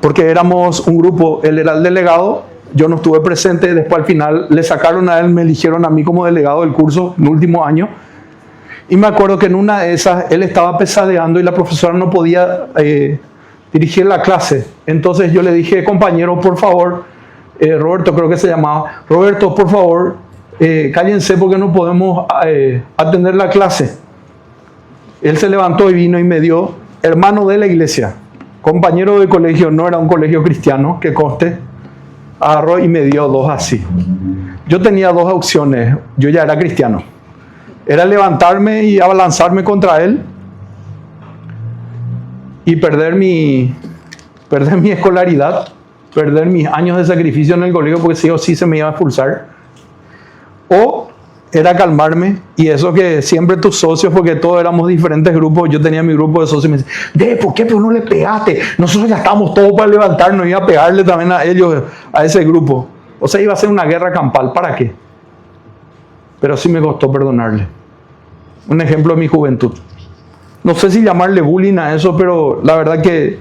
Porque éramos un grupo, él era el delegado, yo no estuve presente, después al final le sacaron a él, me eligieron a mí como delegado del curso en el último año. Y me acuerdo que en una de esas él estaba pesadeando y la profesora no podía dirigir la clase. Entonces yo le dije: compañero, por favor, Roberto creo que se llamaba, Roberto, por favor, cállense porque no podemos atender la clase. Él se levantó y vino y me dio, hermano de la iglesia, compañero de colegio, no era un colegio cristiano, que conste, agarró y me dio 2 así. Yo tenía 2 opciones, yo ya era cristiano. Era levantarme y abalanzarme contra él y perder mi escolaridad, perder mis años de sacrificio en el colegio, porque sí o sí se me iba a expulsar. O era calmarme, y eso que siempre tus socios, porque todos éramos diferentes grupos, yo tenía mi grupo de socios, y me decían: ¿por qué no le pegaste? Nosotros ya estábamos todos para levantarnos, iba a pegarle también a ellos, a ese grupo. O sea, iba a ser una guerra campal. ¿Para qué? Pero sí me costó perdonarle. Un ejemplo de mi juventud. No sé si llamarle bullying a eso, pero la verdad que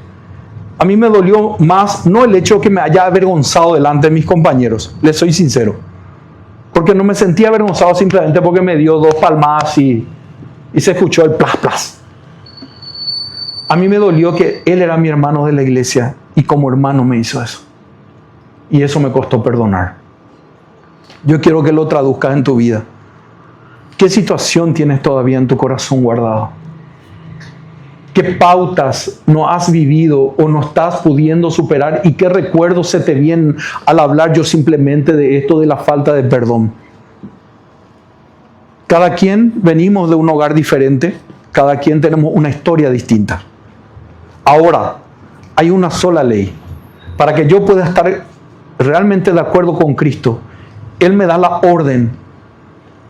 a mí me dolió más, no el hecho de que me haya avergonzado delante de mis compañeros, les soy sincero, porque no me sentía avergonzado simplemente porque me dio 2 palmadas y se escuchó el plas plas. A mí me dolió que él era mi hermano de la iglesia y como hermano me hizo eso. Y eso me costó perdonar. Yo quiero que lo traduzcas en tu vida. ¿Qué situación tienes todavía en tu corazón guardado? ¿Qué pautas no has vivido o no estás pudiendo superar? ¿Y qué recuerdos se te vienen al hablar yo simplemente de esto, de la falta de perdón? Cada quien venimos de un hogar diferente. Cada quien tenemos una historia distinta. Ahora, hay una sola ley. Para que yo pueda estar realmente de acuerdo con Cristo, Él me da la orden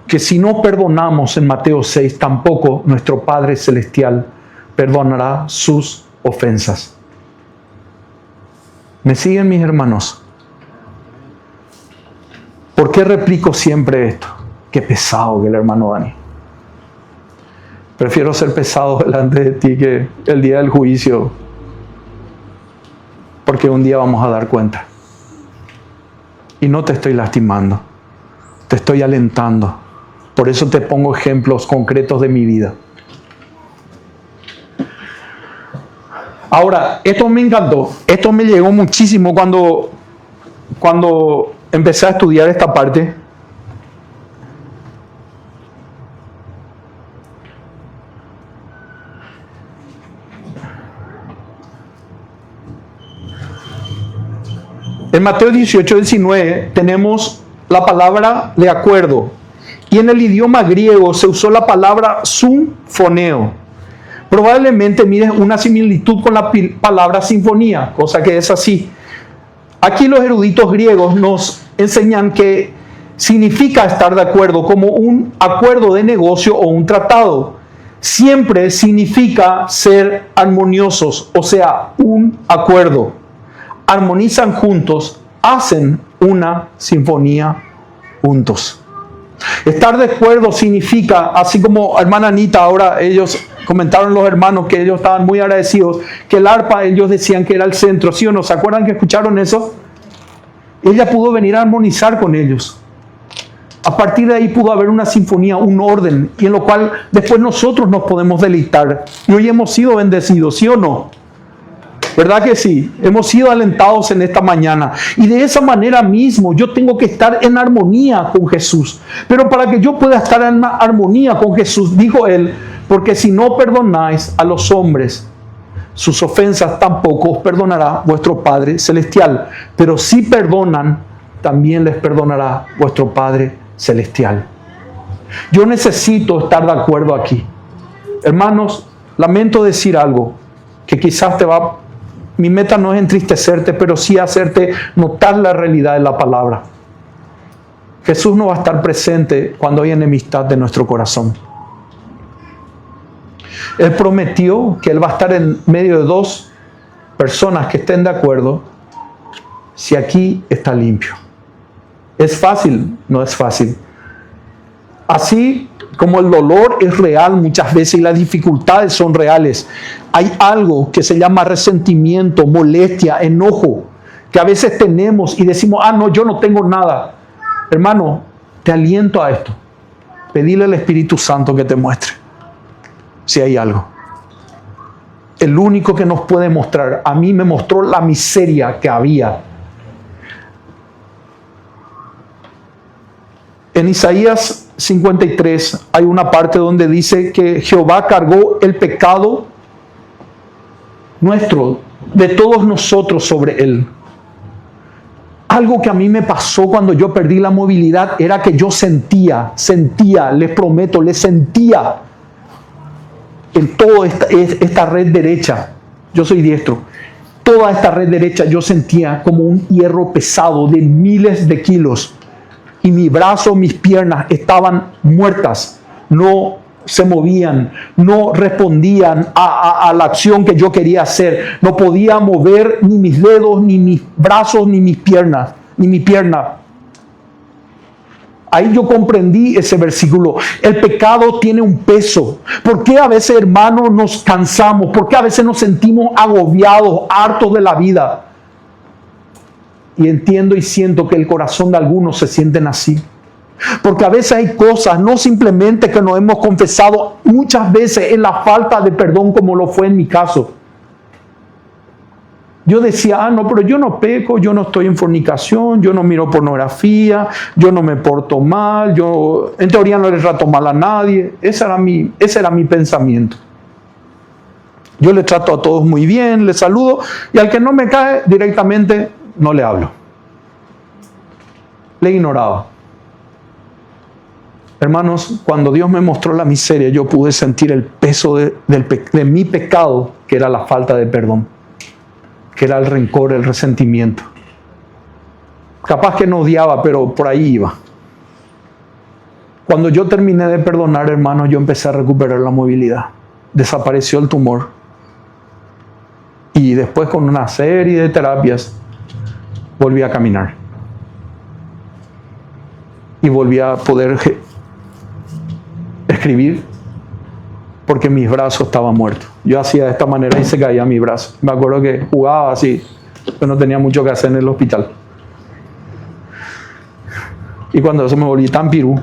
que si no perdonamos en Mateo 6, tampoco nuestro Padre Celestial perdonará sus ofensas. ¿Me siguen, mis hermanos? ¿Por qué replico siempre esto? Qué pesado que el hermano Dani. Prefiero ser pesado delante de ti que el día del juicio, porque un día vamos a dar cuenta. Y no te estoy lastimando, te estoy alentando. Por eso te pongo ejemplos concretos de mi vida. Ahora, esto me encantó, esto me llegó muchísimo cuando empecé a estudiar esta parte. En Mateo 18, 19 tenemos la palabra de acuerdo. Y en el idioma griego se usó la palabra symphoneo. Probablemente mires una similitud con la palabra sinfonía, cosa que es así. Aquí los eruditos griegos nos enseñan que significa estar de acuerdo como un acuerdo de negocio o un tratado. Siempre significa ser armoniosos, o sea, un acuerdo. Armonizan juntos, hacen una sinfonía juntos. Estar de acuerdo significa, así como hermana Anita, ahora ellos comentaron los hermanos que ellos estaban muy agradecidos, que el arpa ellos decían que era el centro, ¿sí o no? ¿Se acuerdan que escucharon eso? Ella pudo venir a armonizar con ellos. A partir de ahí pudo haber una sinfonía, un orden, y en lo cual después nosotros nos podemos deleitar. Y hoy hemos sido bendecidos, ¿sí o no? ¿Verdad que sí? Hemos sido alentados en esta mañana. Y de esa manera mismo yo tengo que estar en armonía con Jesús. Pero para que yo pueda estar en armonía con Jesús, dijo Él, porque si no perdonáis a los hombres sus ofensas, tampoco os perdonará vuestro Padre Celestial. Pero si perdonan, también les perdonará vuestro Padre Celestial. Yo necesito estar de acuerdo aquí. Hermanos, lamento decir algo que quizás mi meta no es entristecerte, pero sí hacerte notar la realidad de la palabra. Jesús no va a estar presente cuando hay enemistad de nuestro corazón. Él prometió que Él va a estar en medio de dos personas que estén de acuerdo si aquí está limpio. ¿Es fácil? No es fácil. Así como el dolor es real muchas veces y las dificultades son reales, hay algo que se llama resentimiento, molestia, enojo, que a veces tenemos y decimos, no, yo no tengo nada. Hermano, te aliento a esto. Pedile al Espíritu Santo que te muestre si hay algo. El único que nos puede mostrar, a mí me mostró la miseria que había. En Isaías 53 hay una parte donde dice que Jehová cargó el pecado nuestro, de todos nosotros sobre Él. Algo que a mí me pasó cuando yo perdí la movilidad era que yo sentía, les prometo, les sentía en toda esta red derecha. Yo soy diestro. Toda esta red derecha yo sentía como un hierro pesado de miles de kilos. Y mi brazo, mis piernas estaban muertas. No se movían, no respondían a la acción que yo quería hacer. No podía mover ni mis dedos, ni mis brazos, ni mis piernas, ni mi pierna. Ahí yo comprendí ese versículo. El pecado tiene un peso. ¿Por qué a veces, hermanos, nos cansamos? ¿Por qué a veces nos sentimos agobiados, hartos de la vida? Y entiendo y siento que el corazón de algunos se sienten así. Porque a veces hay cosas, no simplemente que nos hemos confesado, muchas veces en la falta de perdón, como lo fue en mi caso. Yo decía, no, pero yo no peco, yo no estoy en fornicación, yo no miro pornografía, yo no me porto mal, yo en teoría no le trato mal a nadie. Ese era mi pensamiento. Yo le trato a todos muy bien, le saludo, y al que no me cae directamente no le hablo. Le ignoraba. Hermanos, cuando Dios me mostró la miseria, yo pude sentir el peso de mi pecado, que era la falta de perdón, que era el rencor, el resentimiento. Capaz que no odiaba, pero por ahí iba. Cuando yo terminé de perdonar, hermanos, yo empecé a recuperar la movilidad. Desapareció el tumor. Y después, con una serie de terapias, volví a caminar. Y volví a poder escribir, porque mis brazos estaban muertos. Yo hacía de esta manera y se caía mi brazo. Me acuerdo que jugaba así, pero no tenía mucho que hacer en el hospital. Y cuando eso me volví tan pirú,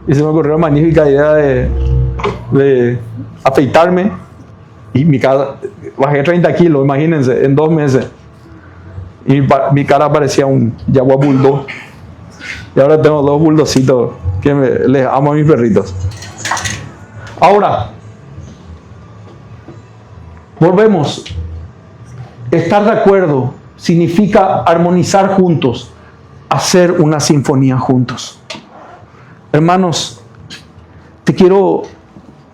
y se me ocurrió la magnífica idea de afeitarme, y bajé 30 kilos, imagínense, en 2 meses. Y mi cara parecía un Jaguar Bulldog. Y ahora tengo 2 bulldogitos que les amo a mis perritos. Ahora, volvemos. Estar de acuerdo significa armonizar juntos, hacer una sinfonía juntos. Hermanos, te quiero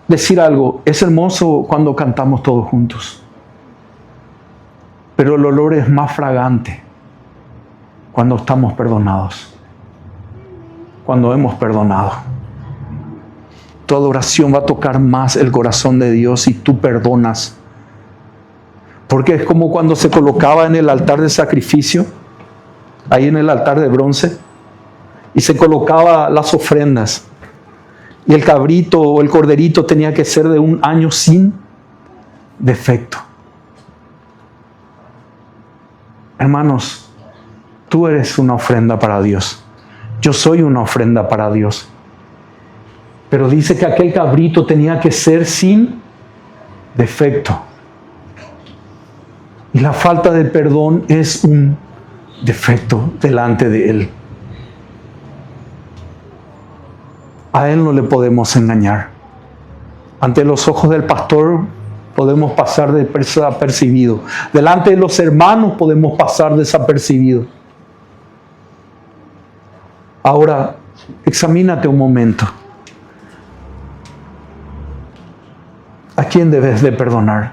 decir algo. Es hermoso cuando cantamos todos juntos, pero el olor es más fragante cuando estamos perdonados, cuando hemos perdonado. Tu adoración va a tocar más el corazón de Dios si tú perdonas. Porque es como cuando se colocaba en el altar de sacrificio, ahí en el altar de bronce, y se colocaba las ofrendas. Y el cabrito o el corderito tenía que ser de 1 año sin defecto. Hermanos, tú eres una ofrenda para Dios. Yo soy una ofrenda para Dios. Pero dice que aquel cabrito tenía que ser sin defecto. Y la falta de perdón es un defecto delante de Él. A Él no le podemos engañar. Ante los ojos del pastor podemos pasar desapercibido. Delante de los hermanos podemos pasar desapercibido. Ahora, examínate un momento. ¿A quién debes de perdonar?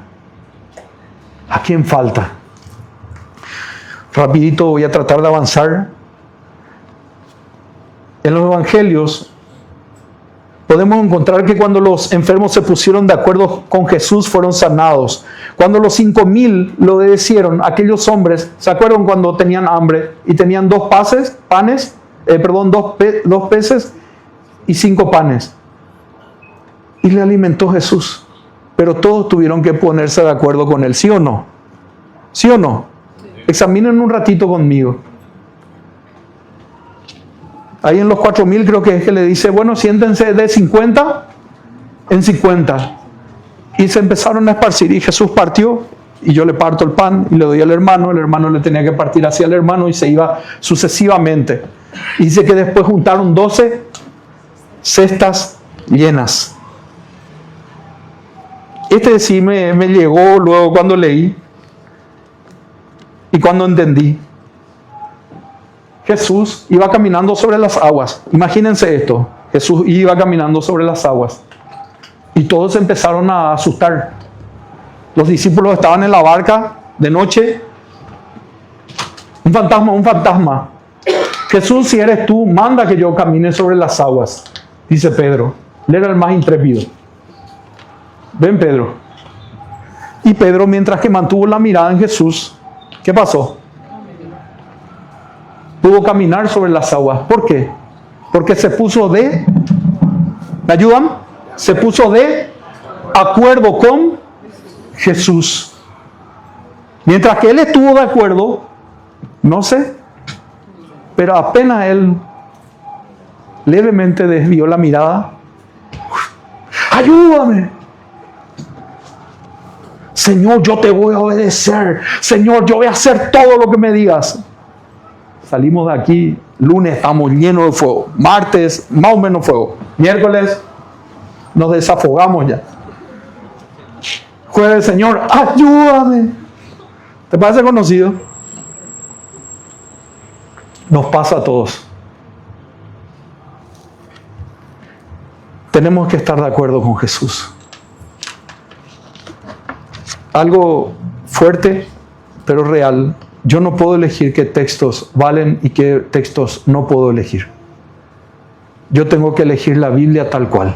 ¿A quién falta? Rapidito voy a tratar de avanzar. En los evangelios podemos encontrar que cuando los enfermos se pusieron de acuerdo con Jesús, fueron sanados. Cuando los 5,000 lo obedecieron, aquellos hombres, ¿se acuerdan cuando tenían hambre y tenían 2 peces y 5 panes? Y le alimentó Jesús. Pero todos tuvieron que ponerse de acuerdo con Él, ¿sí o no? ¿Sí o no? Examinen un ratito conmigo. Ahí en los 4,000 creo que es que le dice, bueno, siéntense de 50 en 50. Y se empezaron a esparcir y Jesús partió y yo le parto el pan y le doy al hermano. El hermano le tenía que partir hacia el hermano y se iba sucesivamente. Y dice que después juntaron 12 cestas llenas. Este sí me llegó luego cuando leí y cuando entendí. Jesús iba caminando sobre las aguas. Imagínense esto. Jesús iba caminando sobre las aguas. Y todos empezaron a asustar. Los discípulos estaban en la barca de noche. Un fantasma, un fantasma. Jesús, si eres tú, manda que yo camine sobre las aguas. Dice Pedro. Él era el más intrépido. Ven, Pedro. Y Pedro, mientras que mantuvo la mirada en Jesús, ¿qué pasó? Pudo caminar sobre las aguas. ¿Por qué? Porque se puso de... ¿Me ayudan? Se puso de acuerdo con Jesús. Mientras que él estuvo de acuerdo, no sé, pero apenas él levemente desvió la mirada. ¡Ayúdame! Señor, yo te voy a obedecer. Señor, yo voy a hacer todo lo que me digas. Salimos de aquí, lunes estamos llenos de fuego. Martes, más o menos fuego. Miércoles, nos desafogamos ya. Jueves, Señor, ayúdame. ¿Te parece conocido? Nos pasa a todos. Tenemos que estar de acuerdo con Jesús. Algo fuerte, pero real. Yo no puedo elegir qué textos valen y qué textos no puedo elegir. Yo tengo que elegir la Biblia tal cual.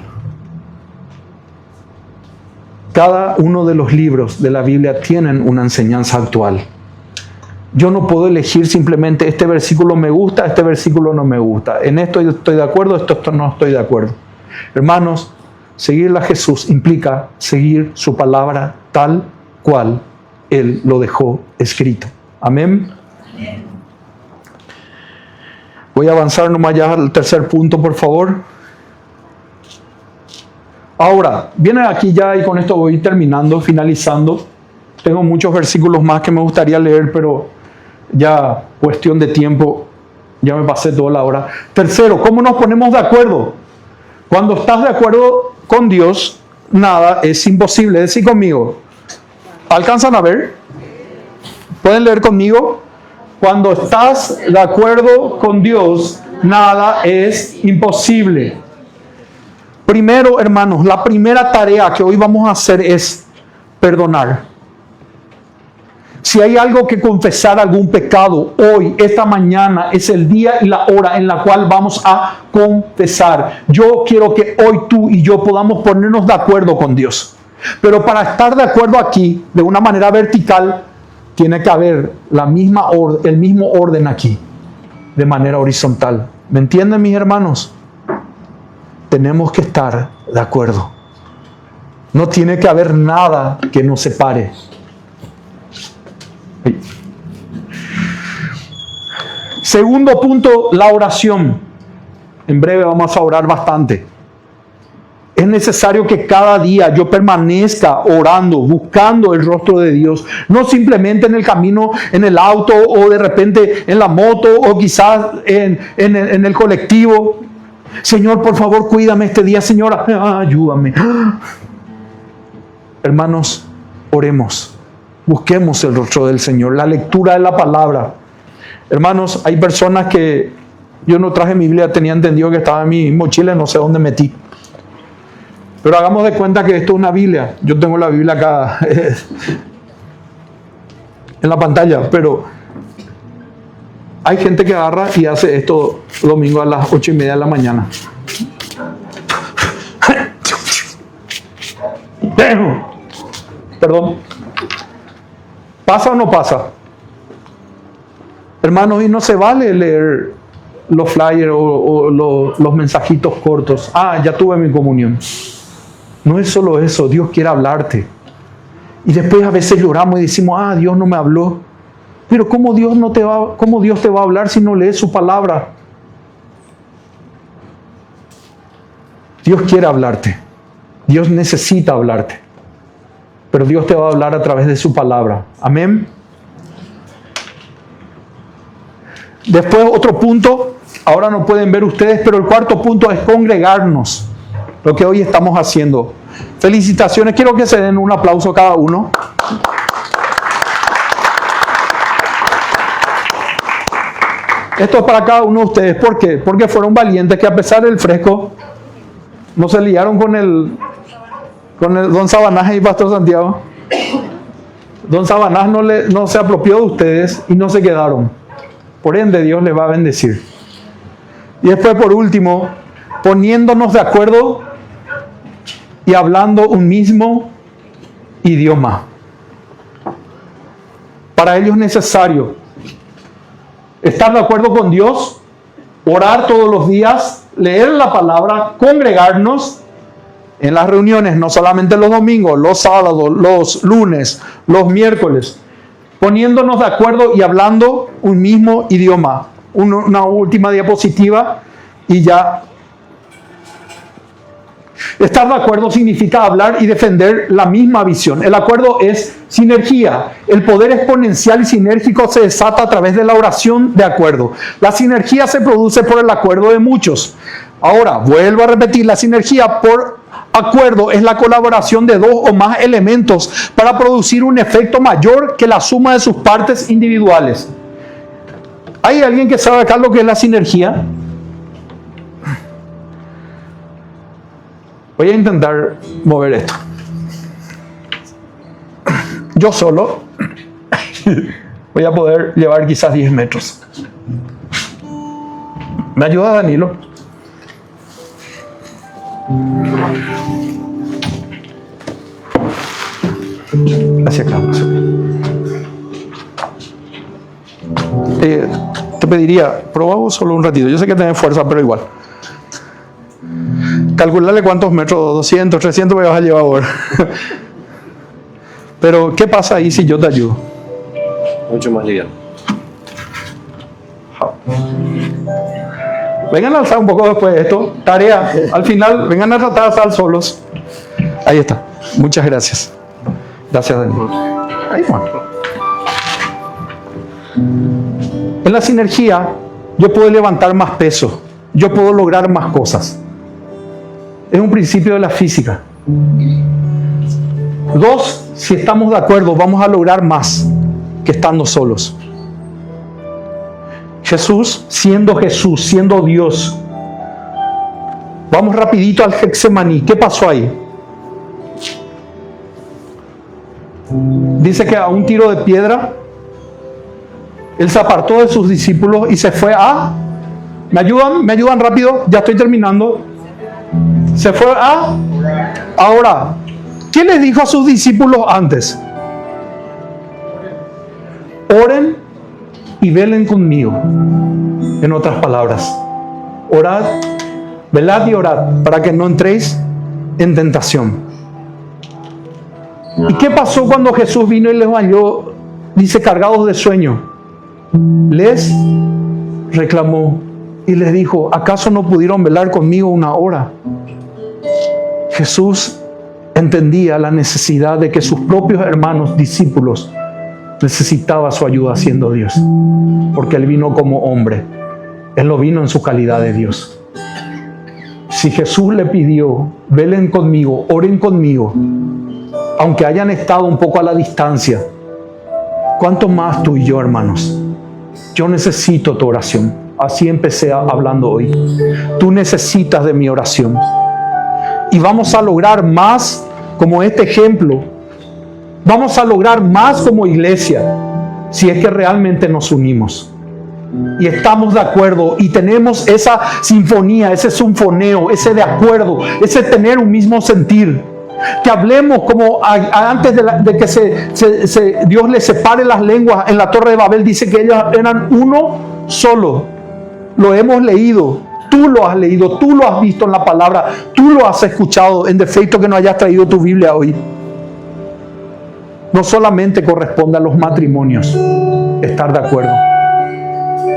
Cada uno de los libros de la Biblia tienen una enseñanza actual. Yo no puedo elegir simplemente este versículo me gusta, este versículo no me gusta. En esto estoy de acuerdo, esto no estoy de acuerdo. Hermanos, seguir a Jesús implica seguir su palabra tal cual Él lo dejó escrito. Amén. Voy a avanzar nomás ya al tercer punto, por favor. Ahora, viene aquí ya y con esto voy terminando, finalizando. Tengo muchos versículos más que me gustaría leer, pero ya cuestión de tiempo, ya me pasé toda la hora. Tercero, ¿cómo nos ponemos de acuerdo? Cuando estás de acuerdo con Dios, nada es imposible. Decí conmigo. ¿Alcanzan a ver? ¿Pueden leer conmigo? Cuando estás de acuerdo con Dios, nada es imposible. Primero, hermanos, la primera tarea que hoy vamos a hacer es perdonar. Si hay algo que confesar, algún pecado, hoy, esta mañana, es el día y la hora en la cual vamos a confesar. Yo quiero que hoy tú y yo podamos ponernos de acuerdo con Dios. Pero para estar de acuerdo aquí, de una manera vertical, tiene que haber el mismo orden aquí, de manera horizontal. ¿Me entienden, mis hermanos? Tenemos que estar de acuerdo. No tiene que haber nada que nos separe. Segundo punto, la oración. En breve vamos a orar bastante. Es necesario que cada día yo permanezca orando, buscando el rostro de Dios. No simplemente en el camino, en el auto, o de repente en la moto, o quizás en el colectivo. Señor, por favor, cuídame este día. Señor, ayúdame. Hermanos, oremos. Busquemos el rostro del Señor. La lectura de la palabra. Hermanos, hay personas que yo no traje mi Biblia, tenía entendido que estaba en mi mochila, no sé dónde metí. Pero hagamos de cuenta que esto es una Biblia. Yo tengo la Biblia acá en la pantalla, pero hay gente que agarra y hace esto domingo a las 8:30 de la mañana. Perdón. ¿Pasa o no pasa? Hermanos, y no se vale leer los flyers o los mensajitos cortos. Ya tuve mi comunión. No es solo eso, Dios quiere hablarte. Y después a veces lloramos y decimos, Dios no me habló. Pero ¿cómo Dios te va a hablar si no lees su palabra? Dios quiere hablarte. Dios necesita hablarte. Pero Dios te va a hablar a través de su palabra. Amén. Después otro punto, ahora no pueden ver ustedes, pero el cuarto punto es congregarnos. Lo que hoy estamos haciendo. Felicitaciones, quiero que se den un aplauso cada uno. Esto es para cada uno de ustedes. ¿Por qué? Porque fueron valientes que a pesar del fresco, no se liaron con el don Sabanás y Pastor Santiago. Don Sabanás no se apropió de ustedes y no se quedaron. Por ende, Dios les va a bendecir. Y después, por último, poniéndonos de acuerdo y hablando un mismo idioma. Para ello es necesario estar de acuerdo con Dios, orar todos los días, leer la palabra, congregarnos en las reuniones, no solamente los domingos, los sábados, los lunes, los miércoles, poniéndonos de acuerdo y hablando un mismo idioma. Una última diapositiva y ya. Estar de acuerdo significa hablar y defender la misma visión. El acuerdo es sinergia. El poder exponencial y sinérgico se desata a través de la oración de acuerdo. La sinergia se produce por el acuerdo de muchos. Ahora, vuelvo a repetir, la sinergia por acuerdo es la colaboración de dos o más elementos para producir un efecto mayor que la suma de sus partes individuales. ¿Hay alguien que sabe acá lo que es la sinergia? Voy a intentar mover esto. Yo solo. voy a poder llevar quizás 10 metros. ¿Me ayuda, Danilo? Hacia acá. Te pediría, probamos solo un ratito. Yo sé que tenés fuerza, pero igual. Calcularle cuántos metros, 200, 300 me vas a llevar ahora. Pero, ¿qué pasa ahí si yo te ayudo? Mucho más liviano. Vengan a alzar un poco después de esto. Tarea. Al final, vengan a tratar de alzar solos. Ahí está. Muchas gracias. Gracias, Daniel. Ahí, Juan. En la sinergia, yo puedo levantar más peso. Yo puedo lograr más cosas. Es un principio de la física. 2, si estamos de acuerdo, vamos a lograr más que estando solos. Jesús, siendo Dios. Vamos rapidito al Getsemaní. ¿Qué pasó ahí? Dice que a un tiro de piedra, Él se apartó de sus discípulos y se fue a... ¿Me ayudan rápido? Ya estoy terminando. Se fue a... Ahora, ¿qué les dijo a sus discípulos antes? Oren y velen conmigo. En otras palabras, orad, velad y orad para que no entréis en tentación. ¿Y qué pasó cuando Jesús vino y les bañó? Dice, cargados de sueño. Les reclamó y les dijo, ¿acaso no pudieron velar conmigo una hora? Jesús entendía la necesidad de que sus propios hermanos, discípulos, necesitaba su ayuda siendo Dios, porque Él vino como hombre. Él no vino en su calidad de Dios. Si Jesús le pidió, velen conmigo, oren conmigo, aunque hayan estado un poco a la distancia, ¿cuánto más tú y yo, hermanos? Yo necesito tu oración. Así empecé hablando hoy. Tú necesitas de mi oración. Y vamos a lograr más como este ejemplo. Vamos a lograr más como iglesia si es que realmente nos unimos. Y estamos de acuerdo y tenemos esa sinfonía, ese sinfoneo, ese de acuerdo, ese tener un mismo sentir. Que hablemos como antes de que Dios les separe las lenguas en la Torre de Babel. Dice que ellos eran uno solo. Lo hemos leído. Tú lo has leído, tú lo has visto en la palabra, tú lo has escuchado, en defecto que no hayas traído tu Biblia hoy. No solamente corresponde a los matrimonios estar de acuerdo.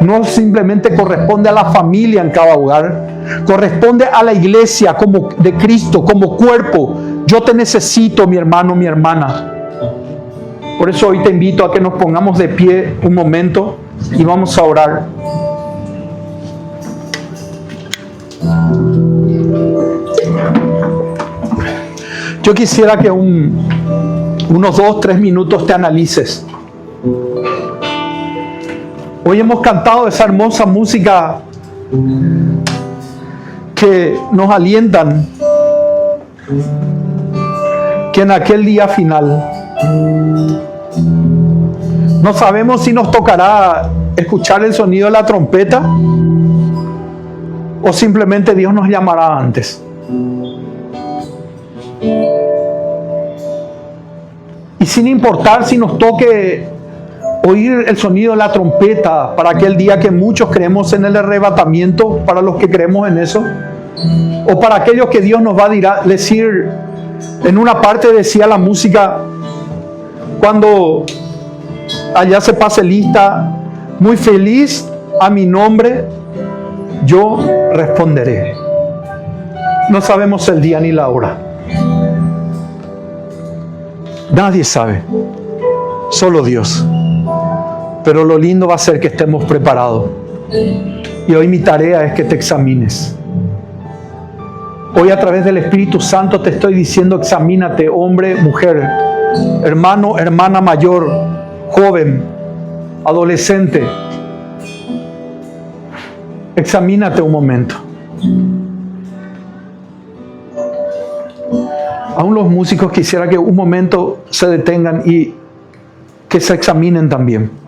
No simplemente corresponde a la familia en cada hogar. Corresponde a la iglesia como de Cristo, como cuerpo. Yo te necesito, mi hermano, mi hermana. Por eso hoy te invito a que nos pongamos de pie un momento y vamos a orar. Yo quisiera que unos 2-3 minutos te analices. Hoy hemos cantado esa hermosa música que nos alientan que en aquel día final no sabemos si nos tocará escuchar el sonido de la trompeta o simplemente Dios nos llamará antes. Y sin importar si nos toque oír el sonido de la trompeta para aquel día que muchos creemos en el arrebatamiento, para los que creemos en eso, o para aquellos que Dios nos va a decir, en una parte decía la música, cuando allá se pase lista, muy feliz a mi nombre, yo responderé. No sabemos el día ni la hora. Nadie sabe, solo Dios. Pero lo lindo va a ser que estemos preparados. Y hoy mi tarea es que te examines. Hoy a través del Espíritu Santo te estoy diciendo, examínate, hombre, mujer, hermano, hermana mayor, joven, adolescente. Examínate un momento. Aún los músicos quisiera que un momento se detengan y que se examinen también.